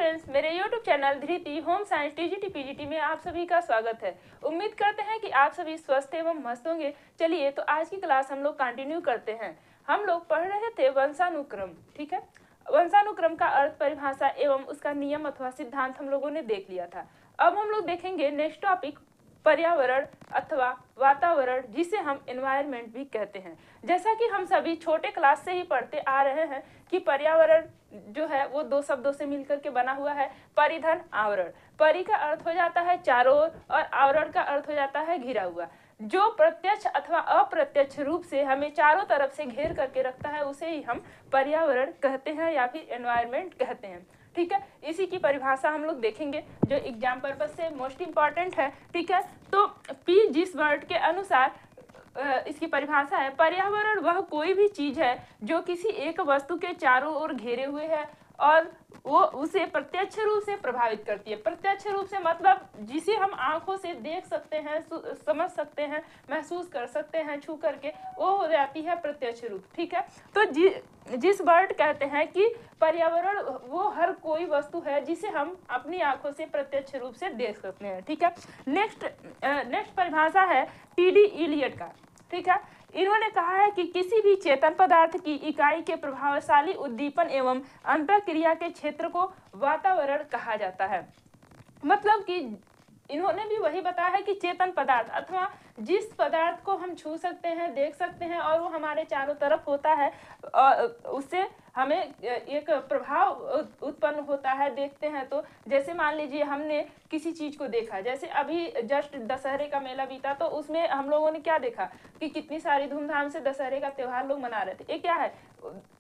Friends, मेरे YouTube channel धृति home science TGT PGT में आप सभी का स्वागत है। उम्मीद करते हैं कि आप सभी स्वस्थ एवं मस्त होंगे। चलिए तो आज की क्लास हम लोग कंटिन्यू करते हैं। हम लोग पढ़ रहे थे वंशानुक्रम, ठीक है। वंशानुक्रम का अर्थ, परिभाषा एवं उसका नियम अथवा सिद्धांत हम लोगों ने देख लिया था। अब हम लोग देखेंगे नेक्स्ट टॉपिक, पर्यावरण अथवा वातावरण, जिसे हम एनवायरनमेंट भी कहते हैं। जैसा कि हम सभी छोटे क्लास से ही पढ़ते आ रहे हैं कि पर्यावरण जो है वो दो शब्दों से मिलकर के बना हुआ है, परिधन आवरण। परि का अर्थ हो जाता है चारों ओर और आवरण का अर्थ हो जाता है घिरा हुआ। जो प्रत्यक्ष अथवा अप्रत्यक्ष रूप से हमें चारों तरफ से घेर करके रखता है उसे ही हम पर्यावरण कहते हैं या फिर एनवायरनमेंट कहते हैं, ठीक है। इसी की परिभाषा हम लोग देखेंगे जो एग्जाम पर्पज से मोस्ट इम्पॉर्टेंट है, ठीक है। तो पी जिस वर्ड के अनुसार इसकी परिभाषा है, पर्यावरण वह कोई भी चीज है जो किसी एक वस्तु के चारों ओर घेरे हुए है और वो उसे प्रत्यक्ष रूप से प्रभावित करती है। प्रत्यक्ष रूप से मतलब जिसे हम आंखों से देख सकते हैं, समझ सकते हैं, महसूस कर सकते हैं छू करके, वो हो जाती है प्रत्यक्ष रूप, ठीक है। तो जिस वर्ड कहते हैं कि पर्यावरण वो हर कोई वस्तु है जिसे हम अपनी आंखों से प्रत्यक्ष रूप से देख सकते हैं, ठीक है। नेक्स्ट परिभाषा है टीडी इलियट का, ठीक है। इन्होंने कहा है कि किसी भी चेतन पदार्थ की इकाई के प्रभावशाली उद्दीपन एवं अंतःक्रिया के क्षेत्र को वातावरण कहा जाता है। मतलब कि इन्होंने भी वही बताया है कि चेतन पदार्थ अथवा जिस पदार्थ को हम छू सकते हैं, देख सकते हैं और वो हमारे चारों तरफ होता है, उससे हमें एक प्रभाव उत्पन्न होता है, देखते हैं तो। जैसे मान लीजिए हमने किसी चीज को देखा, जैसे अभी जस्ट दशहरे का मेला बीता तो उसमें हम लोगों ने क्या देखा कि कितनी सारी धूमधाम से दशहरे का त्योहार लोग मना रहे थे। ये क्या है,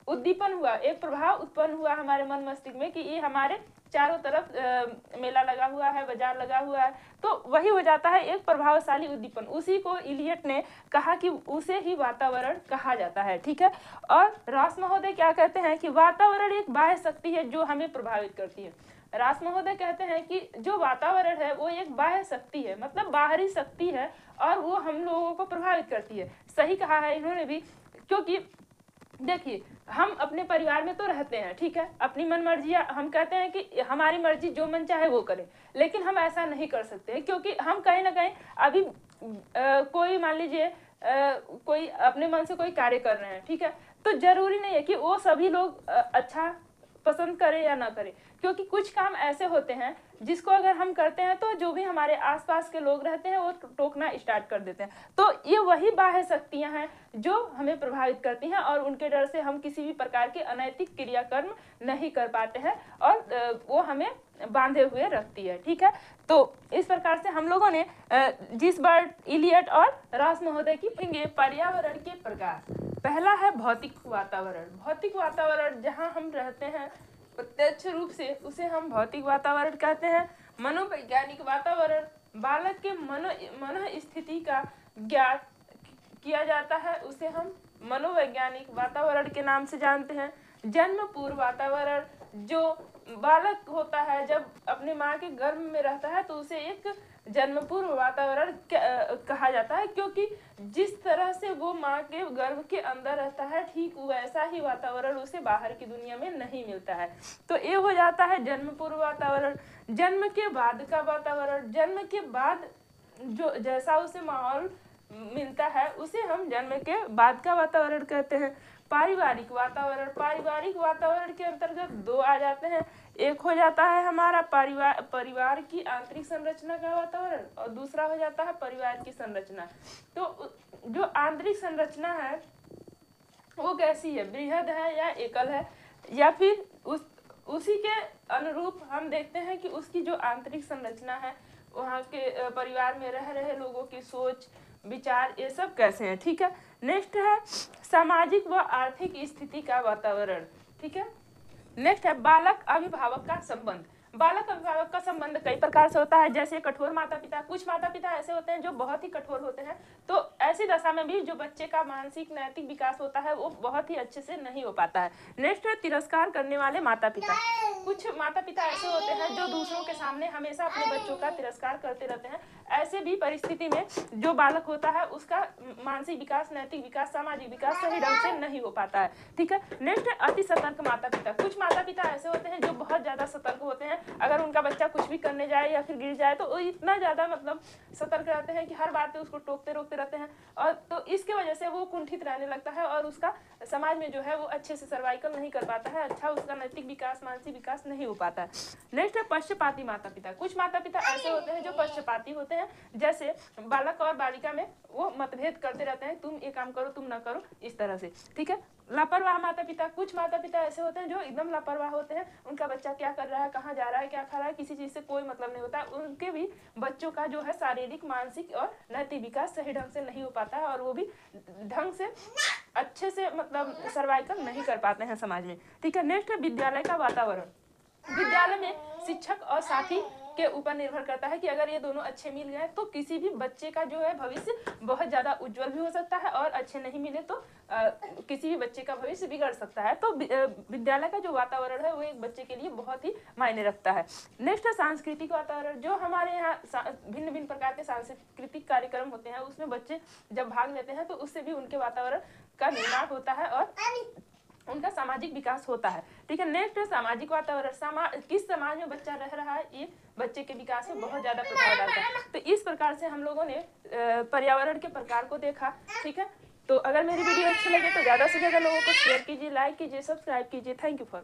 उद्दीपन हुआ, एक प्रभाव उत्पन्न हुआ हमारे मन मस्तिष्क में कि ये हमारे चारों तरफ मेला लगा हुआ है, बाजार लगा हुआ है, तो वही हो जाता है एक प्रभावशाली उद्दीपन। उसी को इलियट ने कहा कि उसे ही वातावरण कहा जाता है, ठीक है। और रास महोदय क्या कहते हैं कि वातावरण एक बाह्य शक्ति है जो हमें प्रभावित करती है। रास महोदय कहते हैं कि जो वातावरण है वो एक बाह्य शक्ति है, मतलब बाहरी शक्ति है और वो हम लोगों को प्रभावित करती है। सही कहा है इन्होंने भी, क्योंकि देखिए हम अपने परिवार में तो रहते हैं, ठीक है। अपनी मन मर्जी, हम कहते हैं कि हमारी मर्जी जो मन चाहे वो करें, लेकिन हम ऐसा नहीं कर सकते हैं क्योंकि हम कहीं ना कहीं अभी कोई मान लीजिए कोई अपने मन से कोई कार्य कर रहे हैं, ठीक है। तो जरूरी नहीं है कि वो सभी लोग अच्छा पसंद करें या ना करें, क्योंकि कुछ काम ऐसे होते हैं जिसको अगर हम करते हैं तो जो भी हमारे आसपास के लोग रहते हैं वो टोकना स्टार्ट कर देते हैं। तो ये वही बाह्य शक्तियां हैं जो हमें प्रभावित करती हैं और उनके डर से हम किसी भी प्रकार के अनैतिक क्रियाकर्म नहीं कर पाते हैं और वो हमें बांधे हुए रखती है, ठीक है। तो इस प्रकार से हम लोगों ने जिस वर्ड इलियट और रास महोदय की पर्यावरण के प्रकार, पहला है भौतिक वातावरण। भौतिक वातावरण जहाँ हम रहते हैं प्रत्यक्ष रूप से उसे हम भौतिक वातावरण कहते हैं। मनोवैज्ञानिक वातावरण, बालक के मन स्थिति का ज्ञात किया जाता है, उसे हम मनोवैज्ञानिक वातावरण के नाम से जानते हैं। जन्म पूर्व वातावरण, जो बालक होता है जब अपने माँ के गर्भ में रहता है तो उसे एक जन्म पूर्व वातावरण कहा जाता है, क्योंकि जिस तरह से वो माँ के गर्भ के अंदर रहता है ठीक वैसा ही वातावरण उसे बाहर की दुनिया में नहीं मिलता है। तो ये हो जाता है जन्म पूर्व वातावरण। जन्म के बाद का वातावरण, जन्म के बाद जो जैसा उसे माहौल मिलता है उसे हम जन्म के बाद का वातावरण कहते हैं। पारिवारिक वातावरण, पारिवारिक वातावरण के अंतर्गत दो आ जाते हैं। एक हो जाता है हमारा परिवार की आंतरिक संरचना का वातावरण और दूसरा हो जाता है परिवार की संरचना। तो जो आंतरिक संरचना है वो कैसी है, बृहद है या एकल है, या फिर उसी के अनुरूप हम देखते हैं कि उसकी जो आंतरिक संरचना है, वहाँ के परिवार में रह रहे लोगों की सोच विचार ये सब कैसे हैं, ठीक है। नेक्स्ट है सामाजिक व आर्थिक स्थिति का वातावरण, ठीक है। नेक्स्ट है बालक अभिभावक का संबंध। बालक अभिभावक का संबंध कई प्रकार से होता है, जैसे कठोर माता पिता। कुछ माता पिता ऐसे होते हैं जो बहुत ही कठोर होते हैं, तो ऐसी दशा में भी जो बच्चे का मानसिक नैतिक विकास होता है वो बहुत ही अच्छे से नहीं हो पाता है। नेक्स्ट है तिरस्कार करने वाले माता पिता। कुछ माता पिता ऐसे होते हैं जो दूसरों के सामने हमेशा अपने बच्चों का तिरस्कार करते रहते हैं। ऐसे भी परिस्थिति में जो बालक होता है उसका मानसिक विकास, नैतिक विकास, सामाजिक विकास सही ढंग से नहीं हो पाता है। ठीक है। नेक्स्ट है अति सतर्क माता पिता। कुछ माता पिता ऐसे होते हैं जो बहुत ज्यादा सतर्क होते हैं। अगर उनका बच्चा कुछ भी करने जाए या फिर गिर जाए तो वो इतना ज्यादा मतलब सतर्क रहते हैं कि हर बात पे उसको टोकते रोकते रहते हैं, और तो इसके वजह से वो कुंठित रहने लगता है और उसका समाज में जो है वो अच्छे से सर्वाइकल नहीं कर पाता है, अच्छा उसका नैतिक विकास, मानसिक विकास नहीं हो पाता है। नेक्स्ट है पक्षपाती माता पिता। कुछ माता पिता ऐसे होते हैं जो पक्षपाती होते हैं, जैसे बालक और बालिका में वो मतभेद करते रहते हैं, तुम ये काम करो, तुम ना करो, इस तरह से। ठीक है। लापरवाह माता पिता। कुछ माता पिता ऐसे होते हैं जो एकदम लापरवाह होते हैं, उनका बच्चा क्या कर रहा है, कहाँ जा रहा है, क्या खा रहा है, किसी चीज से कोई मतलब नहीं होता है। उनके भी बच्चों का जो है शारीरिक, मानसिक और नैतिक विकास सही ढंग से नहीं हो पाता है और वो भी ढंग से अच्छे से मतलब सर्वाइकल नहीं कर पाते हैं समाज में। ठीक है। नेक्स्ट है विद्यालय का वातावरण। विद्यालय में शिक्षक और साथी के ऊपर निर्भर करता है कि अगर ये दोनों अच्छे मिल गए तो किसी भी बच्चे का जो है भविष्य बहुत ज्यादा उज्जवल भी हो सकता है, और अच्छे नहीं मिले तो किसी भी बच्चे का भविष्य बिगड़ सकता है। तो विद्यालय का जो वातावरण है वो एक बच्चे के लिए बहुत ही मायने रखता है। नेक्स्ट है सांस्कृतिक वातावरण। जो हमारे यहाँ भिन्न भिन्न प्रकार के सांस्कृतिक कार्यक्रम होते हैं उसमें बच्चे जब भाग लेते हैं तो उससे भी उनके वातावरण का निर्माण होता है और उनका सामाजिक विकास होता है। ठीक है। नेक्स्ट है सामाजिक वातावरण। किस समाज में बच्चा रह रहा है ये बच्चे के विकास में बहुत ज्यादा प्रभाव डालता है। तो इस प्रकार से हम लोगों ने पर्यावरण के प्रकार को देखा। ठीक है। तो अगर मेरी वीडियो अच्छी लगे तो ज्यादा से ज्यादा लोगों को शेयर कीजिए, लाइक कीजिए, सब्सक्राइब कीजिए। Thank you for